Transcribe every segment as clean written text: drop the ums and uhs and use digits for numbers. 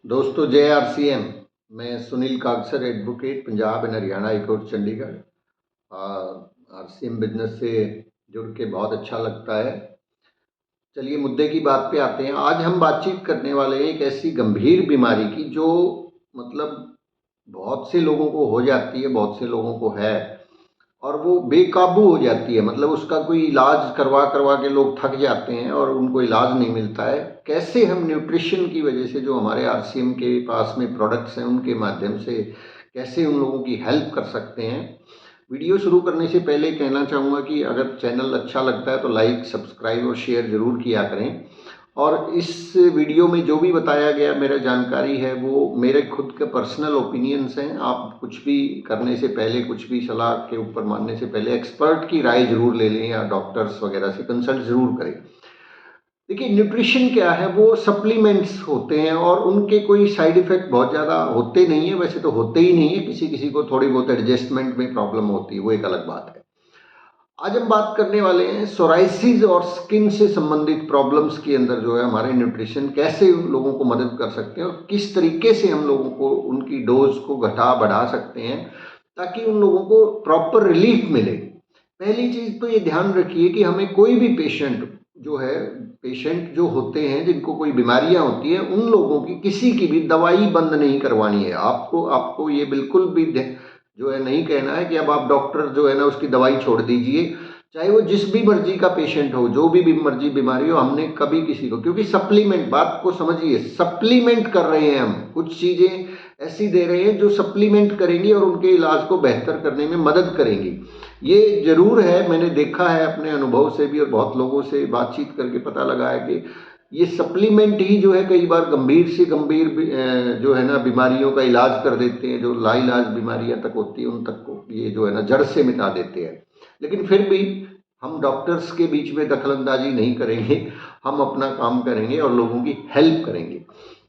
दोस्तों जय आरसीएम। मैं Sunil Kagsar, advocate, Punjab and Haryana high court Chandigarh. RCM business से जुड़ के बहुत अच्छा लगता है। चलिए मुद्दे की बात पे आते हैं। आज हम बातचीत करने वाले हैं एक ऐसी गंभीर बीमारी की जो मतलब बहुत से लोगों को हो जाती है, बहुत से लोगों को है और वो बेकाबू हो जाती है। मतलब उसका कोई इलाज करवा करवा के लोग थक जाते हैं और उनको इलाज नहीं मिलता है। कैसे हम न्यूट्रिशन की वजह से जो हमारे आरसीएम के पास में प्रोडक्ट्स हैं उनके माध्यम से कैसे उन लोगों की हेल्प कर सकते हैं। वीडियो शुरू करने से पहले कहना चाहूँगा कि अगर चैनल अच्छा लगता है तो लाइक, सब्सक्राइब और शेयर ज़रूर किया करें। और इस वीडियो में जो भी बताया गया मेरा जानकारी है वो मेरे खुद के पर्सनल ओपिनियंस हैं। आप कुछ भी करने से पहले, कुछ भी सलाह के ऊपर मानने से पहले एक्सपर्ट की राय ज़रूर ले लें या डॉक्टर्स वगैरह से कंसल्ट ज़रूर करें। देखिए न्यूट्रिशन क्या है, वो सप्लीमेंट्स होते हैं और उनके कोई साइड इफ़ेक्ट बहुत ज़्यादा होते नहीं है। वैसे तो होते ही नहीं है, किसी किसी को थोड़ी बहुत एडजस्टमेंट में प्रॉब्लम होती है, वो एक अलग बात है। आज हम बात करने वाले हैं सोराइसिस और स्किन से संबंधित प्रॉब्लम्स के अंदर जो है हमारे न्यूट्रिशन कैसे उन लोगों को मदद कर सकते हैं और किस तरीके से हम लोगों को उनकी डोज को घटा बढ़ा सकते हैं ताकि उन लोगों को प्रॉपर रिलीफ मिले। पहली चीज़ तो ये ध्यान रखिए कि हमें कोई भी पेशेंट जो होते हैं जिनको कोई बीमारियां होती हैं उन लोगों की किसी की भी दवाई बंद नहीं करवानी है। आपको आपको ये बिल्कुल भी जो है नहीं कहना है कि अब आप डॉक्टर जो है ना उसकी दवाई छोड़ दीजिए, चाहे वो जिस भी मर्जी का पेशेंट हो, जो भी मर्जी बीमारी हो। हमने कभी किसी को, क्योंकि सप्लीमेंट, बात को समझिए, सप्लीमेंट कर रहे हैं हम, कुछ चीज़ें ऐसी दे रहे हैं जो सप्लीमेंट करेंगी और उनके इलाज को बेहतर करने में मदद करेंगी। ये जरूर है, मैंने देखा है अपने अनुभव से भी और बहुत लोगों से बातचीत करके पता लगा है कि ये सप्लीमेंट ही जो है कई बार गंभीर से गंभीर जो है ना बीमारियों का इलाज कर देते हैं। जो लाइलाज बीमारियां तक होती हैं उन तक को ये जो है ना जड़ से मिटा देते हैं। लेकिन फिर भी हम डॉक्टर्स के बीच में दखलंदाजी नहीं करेंगे, हम अपना काम करेंगे और लोगों की हेल्प करेंगे।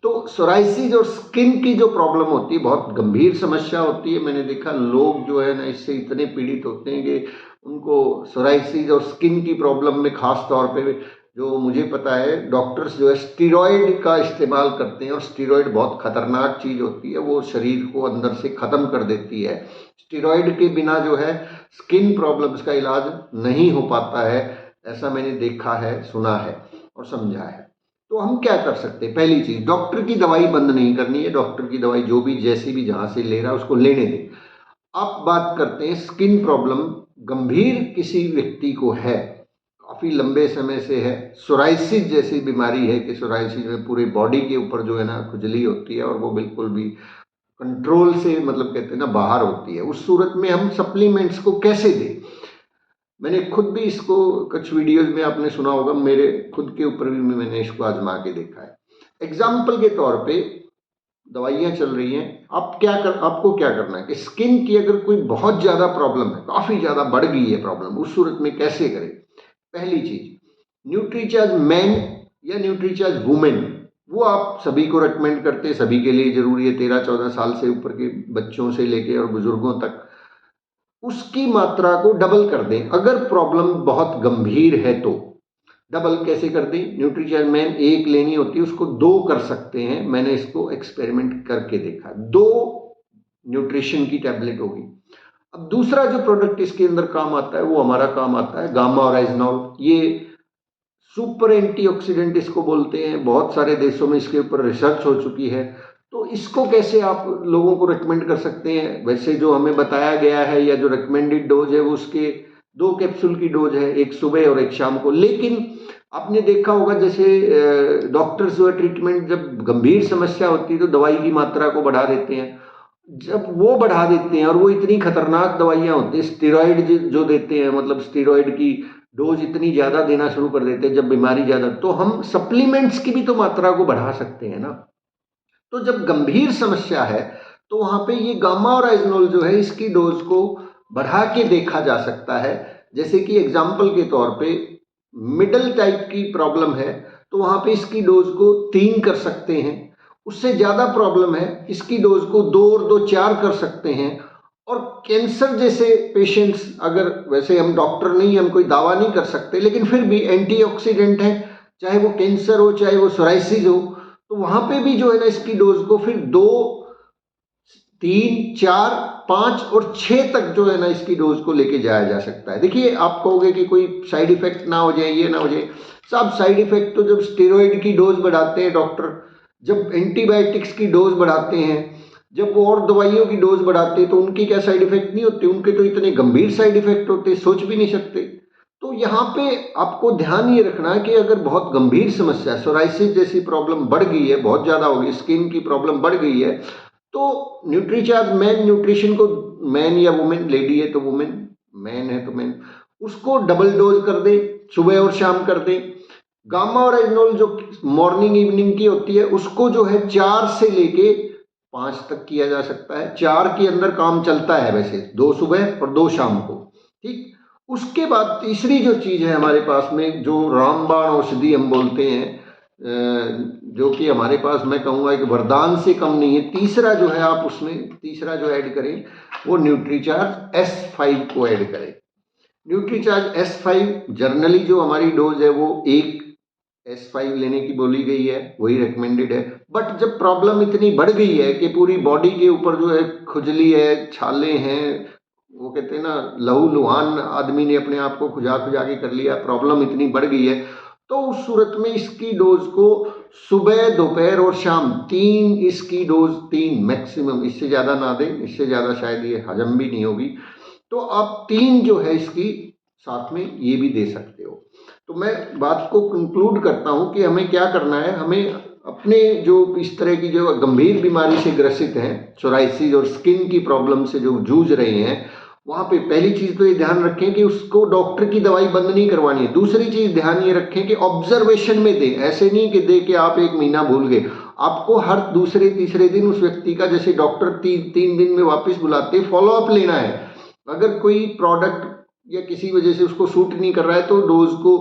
तो सोराइसिस और स्किन की जो प्रॉब्लम होती है बहुत गंभीर समस्या होती है। मैंने देखा लोग जो है ना इससे इतने पीड़ित होते हैं कि उनको सोराइसिस और स्किन की प्रॉब्लम में खास तौर पे, जो मुझे पता है, डॉक्टर्स जो है स्टीरॉयड का इस्तेमाल करते हैं और स्टीरॉयड बहुत खतरनाक चीज़ होती है, वो शरीर को अंदर से ख़त्म कर देती है। स्टीरॉयड के बिना जो है स्किन प्रॉब्लम्स का इलाज नहीं हो पाता है, ऐसा मैंने देखा है, सुना है और समझा है। तो हम क्या कर सकते हैं? पहली चीज़, डॉक्टर की दवाई बंद नहीं करनी है। डॉक्टर की दवाई जो भी जैसी भी जहाँ से ले रहा है उसको लेने दें। अब बात करते हैं स्किन प्रॉब्लम गंभीर किसी व्यक्ति को है, काफ़ी लंबे समय से है, सोराइसिस जैसी बीमारी है कि सोराइसिस में पूरी बॉडी के ऊपर जो है ना खुजली होती है और वो बिल्कुल भी कंट्रोल से, मतलब कहते हैं ना, बाहर होती है। उस सूरत में हम सप्लीमेंट्स को कैसे दें? मैंने खुद भी इसको, कुछ वीडियोस में आपने सुना होगा, मेरे खुद के ऊपर भी मैंने इसको आजमा के देखा है। एग्जाम्पल के तौर पे दवाइयाँ चल रही हैं, आपको क्या करना है कि स्किन की अगर कोई बहुत ज़्यादा प्रॉब्लम है, काफ़ी ज़्यादा बढ़ गई है प्रॉब्लम, उस सूरत में कैसे करें? पहली चीज़, न्यूट्रीचार्ज मैन या न्यूट्रीचार्ज वुमेन, वो आप सभी को रेकमेंड करते हैं, सभी के लिए ज़रूरी है, 13-14 साल से ऊपर के बच्चों से लेके और बुजुर्गों तक। उसकी मात्रा को डबल कर दें अगर प्रॉब्लम बहुत गंभीर है तो। डबल कैसे कर दें? न्यूट्रीचार्ज मैन एक लेनी होती है, उसको 2 कर सकते हैं। मैंने इसको एक्सपेरिमेंट करके देखा, 2 न्यूट्रिशन की टैबलेट होगी। अब दूसरा जो प्रोडक्ट इसके अंदर काम आता है वो हमारा काम आता है गामा ओराइजनॉल। ये सुपर एंटीऑक्सीडेंट इसको बोलते हैं, बहुत सारे देशों में इसके ऊपर रिसर्च हो चुकी है। तो इसको कैसे आप लोगों को रिकमेंड कर सकते हैं? वैसे जो हमें बताया गया है या जो रिकमेंडेड डोज है वो उसके 2 कैप्सूल की डोज है, एक सुबह और एक शाम को। लेकिन आपने देखा होगा जैसे डॉक्टर्स जो है ट्रीटमेंट, जब गंभीर समस्या होती है तो दवाई की मात्रा को बढ़ा देते हैं। जब वो बढ़ा देते हैं और वो इतनी खतरनाक दवाइयाँ होती हैं, स्टेरॉइड जो देते हैं, मतलब स्टेरॉइड की डोज इतनी ज़्यादा देना शुरू कर देते हैं जब बीमारी ज़्यादा, तो हम सप्लीमेंट्स की भी तो मात्रा को बढ़ा सकते हैं ना। तो जब गंभीर समस्या है तो वहाँ पे ये गामा ओराइजनॉल जो है इसकी डोज को बढ़ा के देखा जा सकता है। जैसे कि एग्जाम्पल के तौर पे मिडल टाइप की प्रॉब्लम है तो वहाँ पे इसकी डोज को 3 कर सकते हैं। उससे ज़्यादा प्रॉब्लम है, इसकी डोज को 2 और 2 4 कर सकते हैं। और कैंसर जैसे पेशेंट्स, अगर, वैसे हम डॉक्टर नहीं, हम कोई दावा नहीं कर सकते, लेकिन फिर भी एंटीऑक्सीडेंट है, चाहे वो कैंसर हो चाहे वो सोराइसिस हो, तो वहां पे भी जो है ना इसकी डोज को फिर 2, 3, 4, 5 और 6 तक जो है ना इसकी डोज को लेके जाया जा सकता है। देखिए आप कहोगे कि कोई साइड इफेक्ट ना हो जाए, ये ना हो जाए। सब साइड इफेक्ट तो जब स्टेरॉइड की डोज बढ़ाते हैं डॉक्टर, जब एंटीबायोटिक्स की डोज बढ़ाते हैं, जब वो और दवाइयों की डोज बढ़ाते हैं, तो उनकी क्या साइड इफेक्ट नहीं होते? उनके तो इतने गंभीर साइड इफेक्ट होते, सोच भी नहीं सकते। तो यहाँ पे आपको ध्यान ये रखना है कि अगर बहुत गंभीर समस्या, सोराइसिस जैसी प्रॉब्लम बढ़ गई है, बहुत ज्यादा होगी, स्किन की प्रॉब्लम बढ़ गई है, तो न्यूट्रीचार्ज मैन न्यूट्रिशन को, मैन या वुमेन, लेडी है तो वुमेन, मैन है तो मैन, उसको डबल डोज कर दे, सुबह और शाम कर दे। गामा और एजनोल जो मॉर्निंग इवनिंग की होती है, उसको जो है 4 से लेके 5 तक किया जा सकता है। 4 के अंदर काम चलता है वैसे, 2 सुबह और 2 शाम को, ठीक। उसके बाद तीसरी जो चीज है हमारे पास में, जो रामबाण औषधि हम बोलते हैं, जो कि हमारे पास मैं कहूँगा कि वरदान से कम नहीं है। तीसरा जो है आप उसमें तीसरा जो ऐड करें वो न्यूट्रीचार्ज S5 को ऐड करें। न्यूट्रीचार्ज S5 जर्नली जो हमारी डोज है वो 1 S5 लेने की बोली गई है, वही रिकमेंडेड है। बट जब प्रॉब्लम इतनी बढ़ गई है कि पूरी बॉडी के ऊपर जो है खुजली है, छाले हैं, वो कहते हैं ना लहू लुहान, आदमी ने अपने आप को खुजा खुजा के कर लिया, प्रॉब्लम इतनी बढ़ गई है, तो उस सूरत में इसकी डोज को सुबह, दोपहर और शाम 3, इसकी डोज 3 मैक्सिमम, इससे ज़्यादा ना दें, इससे ज़्यादा शायद ये हजम भी नहीं होगी। तो आप 3 जो है इसकी साथ में ये भी दे सकते हो। तो मैं बात को कंक्लूड करता हूं कि हमें क्या करना है। हमें अपने जो इस तरह की जो गंभीर बीमारी से ग्रसित हैं, सोराइसिस और स्किन की प्रॉब्लम से जो जूझ रहे हैं, वहां पे पहली चीज तो ये ध्यान रखें कि उसको डॉक्टर की दवाई बंद नहीं करवानी है। दूसरी चीज ध्यान ये रखें कि ऑब्जर्वेशन में दें, ऐसे नहीं कि दे के आप 1 महीना भूल गए। आपको हर दूसरे तीसरे दिन उस व्यक्ति का, जैसे डॉक्टर 3 दिन में वापस बुलाते, फॉलो अप लेना है। अगर कोई प्रोडक्ट या किसी वजह से उसको सूट नहीं कर रहा है तो डोज को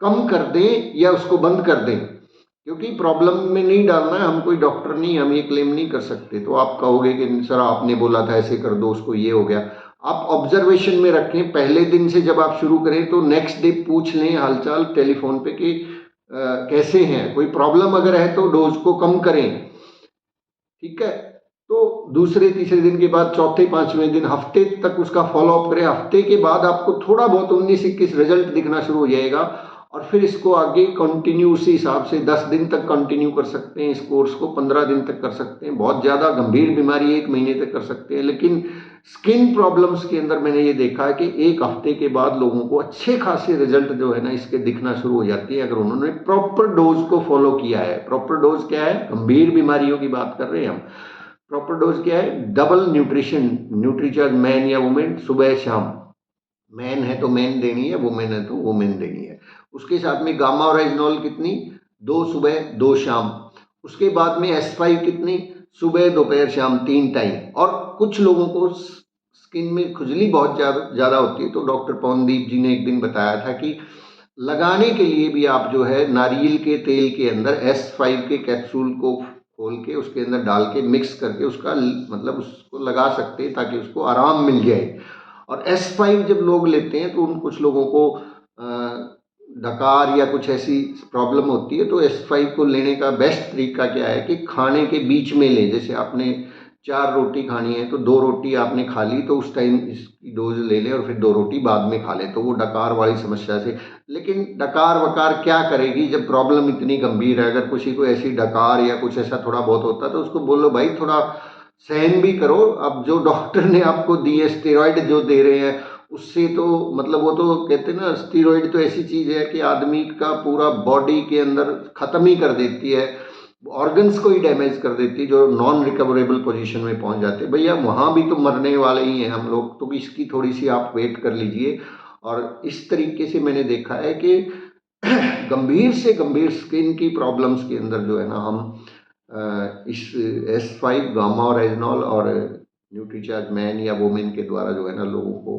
कम कर दें या उसको बंद कर दें, क्योंकि प्रॉब्लम में नहीं डालना है। हम कोई डॉक्टर नहीं, हम ये क्लेम नहीं कर सकते। तो आप कहोगे कि सर आपने बोला था ऐसे कर दो, उसको ये हो गया। आप ऑब्जर्वेशन में रखें। पहले दिन से जब आप शुरू करें तो नेक्स्ट डे पूछ लें हालचाल टेलीफोन पे कि कैसे हैं, कोई प्रॉब्लम अगर है तो डोज को कम करें, ठीक है। तो दूसरे तीसरे दिन के बाद चौथे पांचवें दिन हफ्ते तक उसका फॉलो अप करें। हफ्ते के बाद आपको थोड़ा बहुत 19-21 रिजल्ट दिखना शुरू हो जाएगा, और फिर इसको आगे कंटिन्यू उसी हिसाब से 10 दिन तक कंटिन्यू कर सकते हैं। इस कोर्स को 15 दिन तक कर सकते हैं। बहुत ज़्यादा गंभीर बीमारी 1 महीने तक कर सकते हैं। लेकिन स्किन प्रॉब्लम्स के अंदर मैंने ये देखा है कि 1 हफ्ते के बाद लोगों को अच्छे खासे रिजल्ट जो है ना इसके दिखना शुरू हो जाती है, अगर उन्होंने प्रॉपर डोज को फॉलो किया है। प्रॉपर डोज क्या है? गंभीर बीमारियों की बात कर रहे हैं हम। प्रॉपर डोज क्या है? डबल न्यूट्रिशन, न्यूट्रीचार्ज मैन या वुमेन, सुबह शाम। मैन है तो मैन देनी है, वुमेन है तो वुमेन देनी है। उसके साथ में गामा और एजनॉल कितनी? 2 सुबह 2 शाम। उसके बाद में S5 कितनी? सुबह दोपहर शाम 3 टाइम। और कुछ लोगों को स्किन में खुजली बहुत ज़्यादा होती है, तो डॉक्टर पवनदीप जी ने एक दिन बताया था कि लगाने के लिए भी आप जो है नारियल के तेल के अंदर S5 के कैप्सूल को खोल के उसके अंदर डाल के मिक्स करके उसका मतलब उसको लगा सकते हैं, ताकि उसको आराम मिल जाए। और S5 जब लोग लेते हैं तो उन कुछ लोगों को डकार या कुछ ऐसी प्रॉब्लम होती है, तो S5 को लेने का बेस्ट तरीका क्या है कि खाने के बीच में लें। जैसे आपने 4 रोटी खानी है तो 2 रोटी आपने खा ली, तो उस टाइम इसकी डोज ले लें और फिर 2 रोटी बाद में खा लें, तो वो डकार वाली समस्या से। लेकिन डकार वकार क्या करेगी जब प्रॉब्लम इतनी गंभीर है? अगर किसी को ऐसी डकार या कुछ ऐसा थोड़ा बहुत होता है तो उसको बोलो भाई थोड़ा सहन भी करो। अब जो डॉक्टर ने आपको दी है, स्टेरॉइड जो दे रहे हैं, उससे तो मतलब वो तो कहते हैं ना, स्टेरॉइड तो ऐसी चीज़ है कि आदमी का पूरा बॉडी के अंदर ख़त्म ही कर देती है, ऑर्गन्स को ही डैमेज कर देती है, जो नॉन रिकवरेबल पोजीशन में पहुंच जाते हैं। भैया वहाँ भी तो मरने वाले ही हैं हम लोग, तो इसकी थोड़ी सी आप वेट कर लीजिए। और इस तरीके से मैंने देखा है कि गंभीर से गंभीर स्किन की प्रॉब्लम्स के अंदर जो है ना हम इस S5 गामा और एजनॉल और न्यूट्रीचार्ज मैन या वुमेन के द्वारा जो है ना लोगों को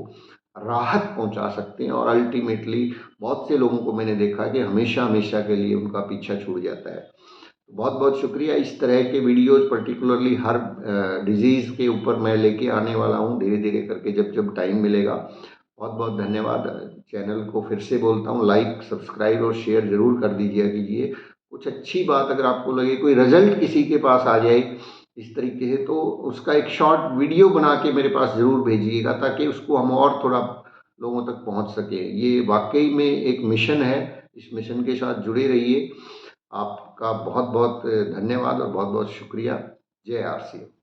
राहत पहुंचा सकते हैं। और अल्टीमेटली बहुत से लोगों को मैंने देखा कि हमेशा हमेशा के लिए उनका पीछा छूट जाता है। बहुत बहुत शुक्रिया। इस तरह के वीडियोस पर्टिकुलरली हर डिजीज़ के ऊपर मैं लेके आने वाला हूँ धीरे धीरे करके, जब जब टाइम मिलेगा। बहुत बहुत धन्यवाद। चैनल को फिर से बोलता हूँ, लाइक, सब्सक्राइब और शेयर ज़रूर कर दीजिए। कुछ अच्छी बात अगर आपको लगे, कोई रिजल्ट किसी के पास आ जाए इस तरीके से, तो उसका एक शॉर्ट वीडियो बना के मेरे पास ज़रूर भेजिएगा, ताकि उसको हम और थोड़ा लोगों तक पहुंच सके। ये वाकई में एक मिशन है, इस मिशन के साथ जुड़े रहिए। आपका बहुत बहुत धन्यवाद और बहुत बहुत शुक्रिया। जय आरसीएम।